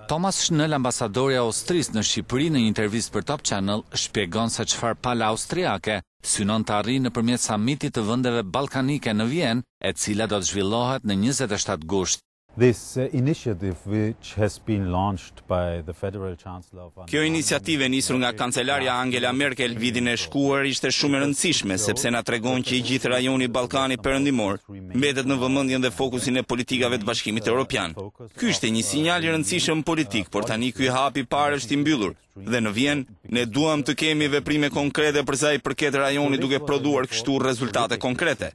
Thomas Schnell, ambasadori i Austrisë në Shqipëri, në një intervistë për Top Channel, shpjegon se çfarë pala austriake synon të arrijë nëpërmjet samitit të vendeve ballkanike në Vjenë, e cila do të zhvillohet në 27 gusht. This initiative, which has been launched by the Federal Chancellor of Kjo iniciativë nisur nga kancelarja Angela Merkel vitin e shkuar ishte shumë e rëndësishme sepse na tregon që i gjithë rajoni Ballkanit Perëndimor mbetet në vëmendjen dhe fokusin e politikave të Bashkimit Evropian. Ky ishte një sinjal i rëndësishëm politik, por tani ky hap i parë është i mbyllur. Dhe në Vjenë ne duam të kemi veprime konkrete për sa i përket rajonit duke prodhuar kështu rezultate konkrete.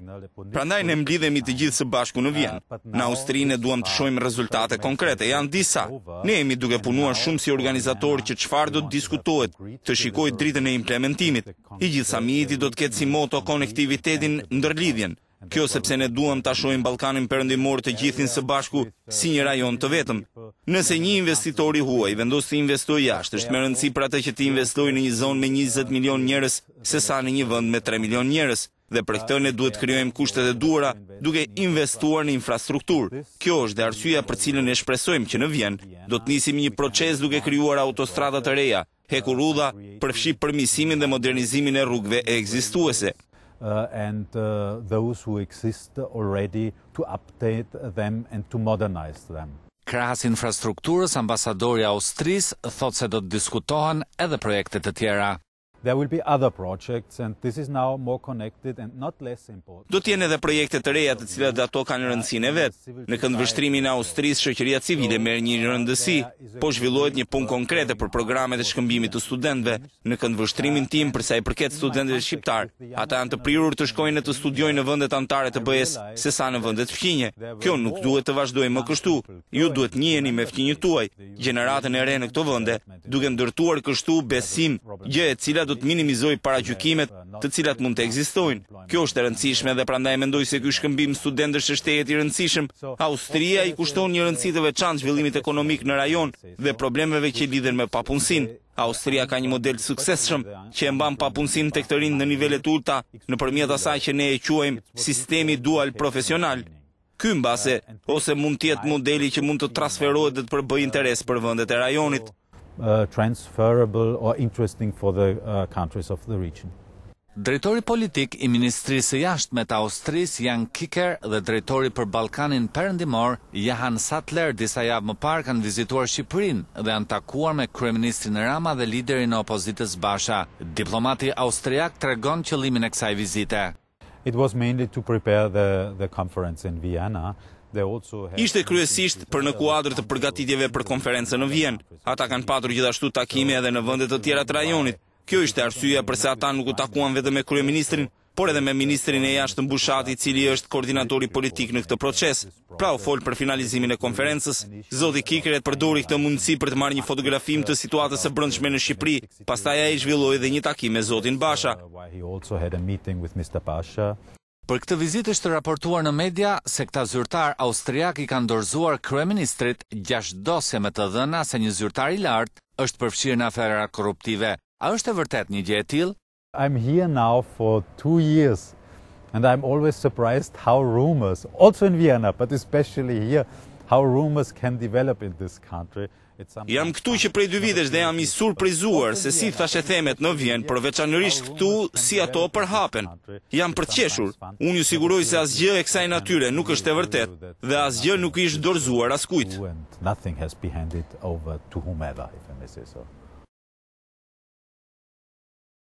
Prandaj ne mblidhemi të gjithë së bashku në Vjenë. Në Austri ne duam të shohim rezultate konkrete, janë disa. Ne jemi duke punuar shumë si organizatorë që çfarë do të diskutohet, të shikojë dritën e implementimit. I gjithë samiti do të ketë si moto konektivitetin, ndërlidhjen. Kjo sepse ne duam ta shohim Ballkanin Perëndimor të gjithin së bashku si një rajon të vetëm. Nëse një investitor i huaj vendos të investojë jashtë, është më rëndësi për atë që të investojë në një zonë me 20 milion njerëz sesa në një vend me 3 milion njerëz. Dhe për këtë ne duhet të krijojmë kushtet e duhura duke investuar në infrastrukturë. Kjo është dhe arsyeja për cilën ne shpresojmë që në Vjenë do të nisim një proces duke krijuar autostrada të reja, hekur rrudha, përfshi përmirësimin dhe modernizimin e rrugëve ekzistuese. And those who exist already to update them and to modernize them. Krahas infrastrukturës, ambasadori i Austrisë thotë se do të diskutohen edhe projekte të tjera. There will be other projects and this is now more connected and not less important. Do të jenë edhe projekte të reja të cilat ato kanë rëndësinë e vet. Në këndvështrimin e Austrisë, shoqëria civile merr një rëndësi, po zhvillohet një punë konkrete për programet e shkëmbimit të studentëve. Në këndvështrimin tim për sa i përket studentëve shqiptar, ata janë të prirur të shkojnë të studiojnë në vendet anëtare të BE-s sesa në vendet fqinje. Kjo nuk duhet të vazhdojë më kështu. Ju duhet njiheni me fqinjët tuaj, gjeneratën e re në këto vende, duke ndërtuar kështu besim, gjë e cila do të minimizoj paragjykimet të cilat mund të ekzistojnë. Kjo është e rëndësishme dhe prandaj mendoj se ky shkëmbim studentësh është i rëndësishëm. Austria i kushton një rëndësi të veçantë zhvillimit ekonomik në rajon dhe problemeve që lidhen me papunësinë. Austria ka një model të suksesshëm që e mban papunësinë tek të rinjt në nivele të ulta nëpërmjet asaj që ne e quajmë sistemi dual profesional. Ky mbase ose mund të jetë modeli që mund të transferohet dhe të përbëjë interes për vendet e rajonit. Transferable or interesting for the countries of the region. Drejtori politik i Ministrisë së Jashtme të Austrisë, Jan Kicker, dhe drejtori për Ballkanin Perëndimor, Johan Sattler, disa javë më parë kanë vizituar Shqipërinë dhe janë takuar me kryeministrin Rama dhe liderin e opozitës Basha. Diplomati austriak tregon qëllimin e kësaj vizite. It was mainly to prepare the conference in Vienna. Ishte kryesisht për në kuadër të përgatitjeve për konferencën në Vjenë. Ata kanë patur gjithashtu takime edhe në vende të tjera të rajonit. Kjo ishte arsyeja pse ata nuk u takuan vetëm me kryeministrin, por edhe me ministrin e jashtëm Bushati, i cili është koordinatori politik në këtë proces. Pra u fol për finalizimin e konferencës. Zoti Kicker përdori këtë mundësi për të marrë një fotografim të situatës së brendshme në Shqipëri. Pastaj ai zhvilloi edhe një takim me zotin Basha. Për këtë vizitë është raportuar në media se këta zyrtar austriak i kanë dorëzuar kryeministrit 6 dosje me të dhëna se një zyrtar i lartë është përfshirë në afera korruptive. A është e vërtet një gjë e tillë? I'm here now for 2 years and I'm always surprised how rumors, also in Vienna, but especially here, how rumors can develop in this country. Jam këtu që prej 2 vitesh dhe jam i surprizuar se si thashë themet në Vjenë, por veçanërisht këtu si ato përhapen. Jam përqeshur. Unë ju siguroj se asgjë e kësaj natyre nuk është e vërtet dhe asgjë nuk ishte dorëzuar askujt. Nothing has been handed over to whomever, if I may say so.